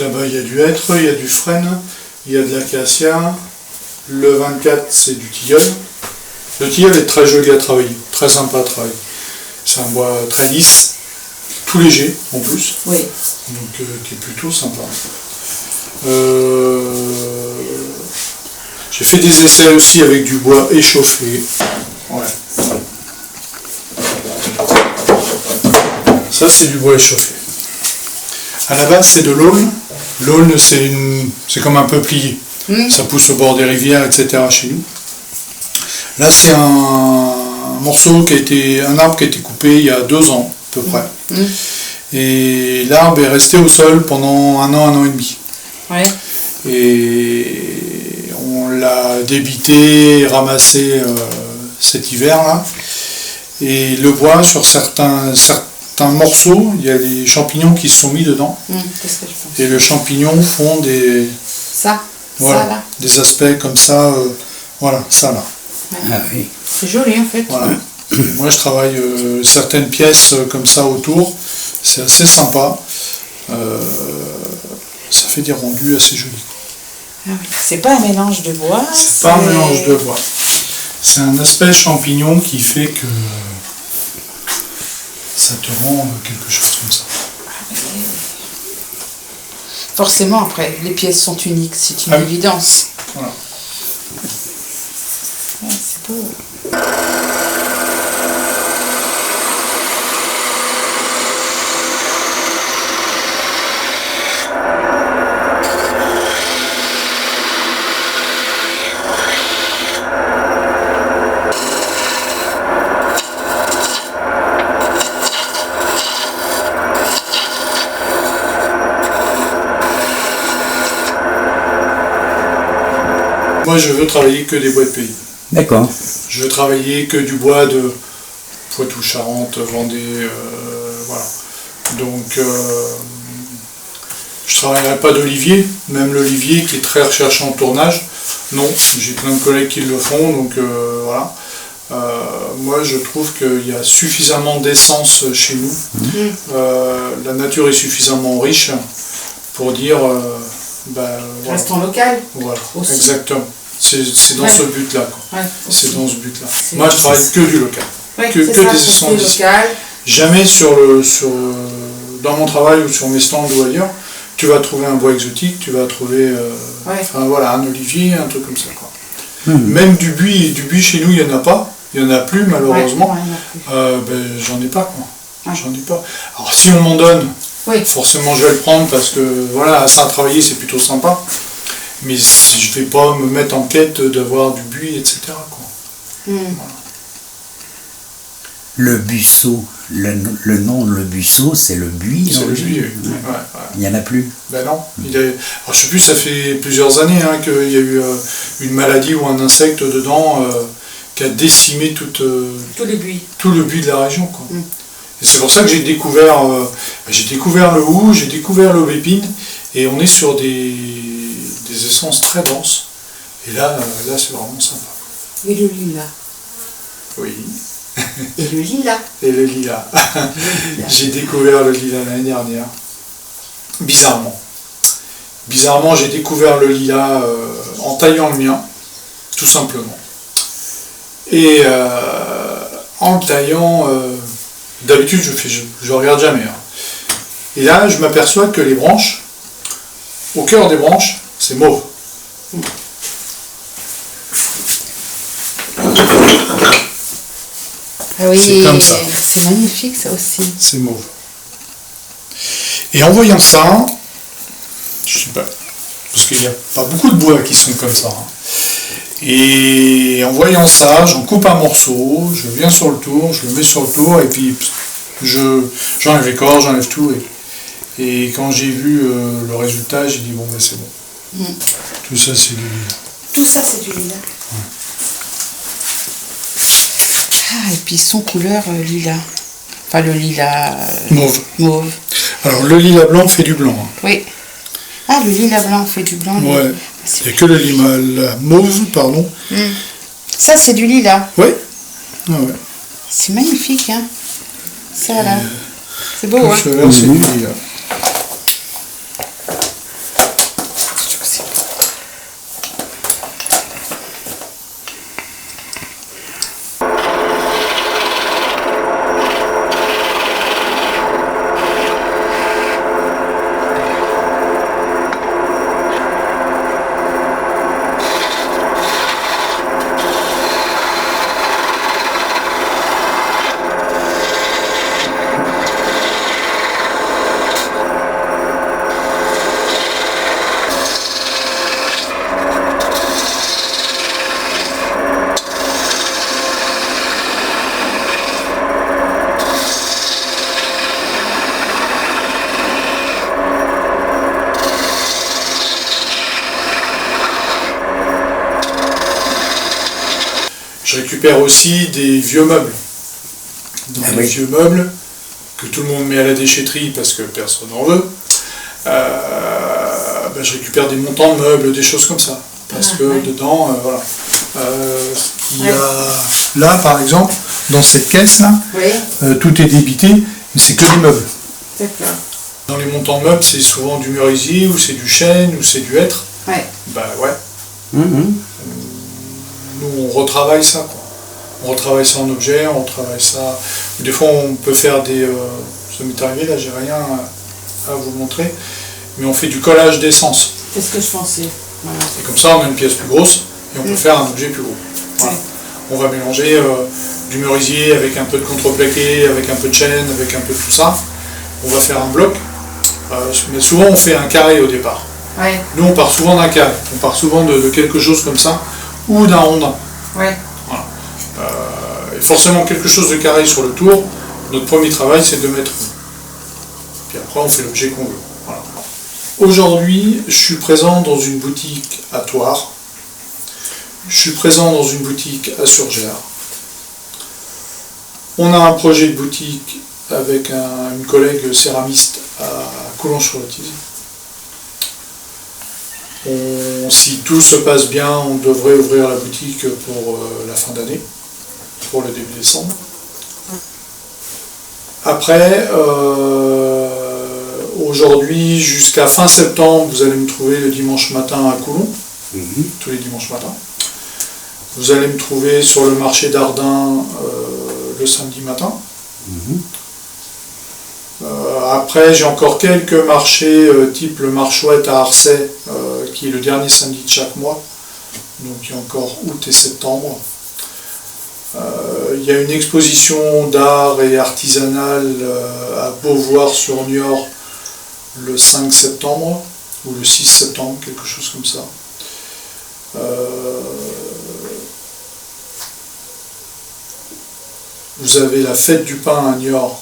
Là-bas, il y a du hêtre, il y a du frêne, il y a de l'acacia. Le 24, c'est du tilleul. Le tilleul est très joli à travailler, très sympa à travailler. C'est un bois très lisse, tout léger en plus, Oui. donc qui est plutôt sympa. J'ai fait des essais aussi avec du bois échauffé. Ouais. Ça, c'est du bois échauffé. À la base, c'est de l'aulne. L'aulne, c'est comme un peuplier. Ça pousse au bord des rivières, etc. chez nous. Là, c'est un arbre qui a été coupé il y a 2 ans, à peu près. Et l'arbre est resté au sol pendant 1 an et demi. Ouais. Et on l'a débité, ramassé cet hiver-là. Et le bois, sur certains morceaux, il y a des champignons qui se sont mis dedans. Qu'est-ce que je pense? Et le champignon font des... Ça, voilà, ça là. des aspects comme ça, voilà, ça là. Ouais. Ah oui. C'est joli en fait. Voilà. Et moi je travaille certaines pièces comme ça autour, c'est assez sympa. Ça fait des rendus assez jolis. Ah oui. C'est pas un mélange de bois. C'est pas un mélange de bois. C'est un aspect champignon qui fait que ça te rend quelque chose comme ça. Forcément, après, les pièces sont uniques, c'est une évidence. Voilà. Ouais, c'est beau. Moi je veux travailler que des bois de pays. D'accord. Je veux travailler que du bois de Poitou-Charentes, Vendée, voilà. Donc je ne travaillerai pas d'olivier, même l'olivier qui est très recherché en tournage. Non, j'ai plein de collègues qui le font, donc voilà. Moi je trouve qu'il y a suffisamment d'essence chez nous. La nature est suffisamment riche pour dire voilà. Restons local. Voilà, aussi. exactement. C'est dans ce but-là. Ouais, c'est dans ce but-là. C'est- Moi, je travaille que du local. Ouais, que c'est que ça, des c'est essences d'ici. local. Jamais dans mon travail ou sur mes stands ou ailleurs, tu vas trouver un bois exotique, tu vas trouver enfin, voilà, un olivier, un truc comme ça. Quoi. Même du buis chez nous, il n'y en a pas. Il n'y en a plus, malheureusement. Ouais, il y en a plus. J'en ai pas. Quoi. Ouais. J'en ai pas. Alors, si on m'en donne, Oui. forcément, je vais le prendre parce que voilà, ça à travailler, c'est plutôt sympa. Mais je ne vais pas me mettre en quête d'avoir du buis, etc. Quoi. Voilà. Le buisseau, le nom de le buisseau, c'est le buis. C'est le l'origine. buis, oui. Ouais. Il n'y en a plus. Ben non. Alors je sais plus, ça fait plusieurs années qu'il y a eu une maladie ou un insecte dedans qui a décimé tous les buis. Tout le buis de la région. Quoi. Et c'est pour ça que j'ai découvert le hou, j'ai découvert l'aubépine, et on est sur des essences très denses. Et là c'est vraiment sympa. Et le lilas. Oui. Et le lilas. Et le lilas. J'ai découvert le lilas l'année dernière. Bizarrement. Bizarrement, j'ai découvert le lilas en taillant le mien, tout simplement. Et en le taillant, d'habitude je regarde jamais. Et là, je m'aperçois que les branches, au cœur des branches, c'est mauve. Ah oui, C'est comme ça. C'est magnifique ça aussi. C'est mauve. Et en voyant ça, je sais pas, parce qu'il n'y a pas beaucoup de bois qui sont comme ça. Et en voyant ça, j'en coupe un morceau, je viens sur le tour, je le mets sur le tour, et puis j'enlève l'écorce, j'enlève tout. Et quand j'ai vu le résultat, j'ai dit bon ben c'est bon. Tout ça c'est du lilas. Tout ça c'est du lilas. Ouais. Ah, et puis son couleur lilas. Enfin le lilas... Mauve. Alors le lilas blanc fait du blanc. Oui. Ah, le lilas blanc fait du blanc. Ouais. Il n'y a que le lilas mauve, pardon. Ça c'est du lilas. Oui. Ah ouais. C'est magnifique, hein. Ça là. C'est beau, Tout hein. cela, c'est du lilas. Je récupère aussi des vieux meubles. Donc Ah les oui. vieux meubles que tout le monde met à la déchetterie parce que personne n'en veut. Je récupère des montants de meubles, des choses comme ça. Parce que ouais. dedans, voilà. Il y a là, par exemple, dans cette caisse-là, Oui, tout est débité, mais c'est que des meubles. d'accord. Dans les montants de meubles, c'est souvent du merisier, ou c'est du chêne, ou c'est du hêtre. Ouais. Bah ouais, Mhm. nous on retravaille ça, quoi. On retravaille ça en objet, on retravaille ça. Des fois on peut faire des. Ça m'est arrivé là, j'ai rien à vous montrer, mais on fait du collage d'essence. C'est ce que je pensais. Voilà. Et comme ça on a une pièce plus grosse et on peut faire un objet plus gros. Voilà. Ouais. On va mélanger du merisier avec un peu de contreplaqué, avec un peu de chêne, avec un peu de tout ça. On va faire un bloc, mais souvent on fait un carré au départ. Ouais, Nous on part souvent d'un carré, on part souvent de quelque chose comme ça, ou d'un rondin. ouais. Et forcément quelque chose de carré sur le tour. Notre premier travail c'est de mettre. Puis après on fait l'objet qu'on veut. Voilà. Aujourd'hui je suis présent dans une boutique à Thouars. Je suis présent dans une boutique à Surgères. On a un projet de boutique avec une collègue céramiste à Coulon-sur-le-Tise. Si tout se passe bien, on devrait ouvrir la boutique pour la fin d'année, pour le début décembre. Après, aujourd'hui, jusqu'à fin septembre, vous allez me trouver le dimanche matin à Coulon, tous les dimanches matins. Vous allez me trouver sur le marché d'Ardin le samedi matin. Après, j'ai encore quelques marchés, type le Marchouette à Arcet, qui est le dernier samedi de chaque mois. Donc il y a encore août et septembre. Il y a une exposition d'art et artisanal à Beauvoir-sur-Niort le 5 septembre, ou le 6 septembre, quelque chose comme ça. Vous avez la fête du pain à Niort,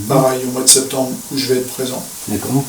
pareil au mois de septembre, où je vais être présent. D'accord.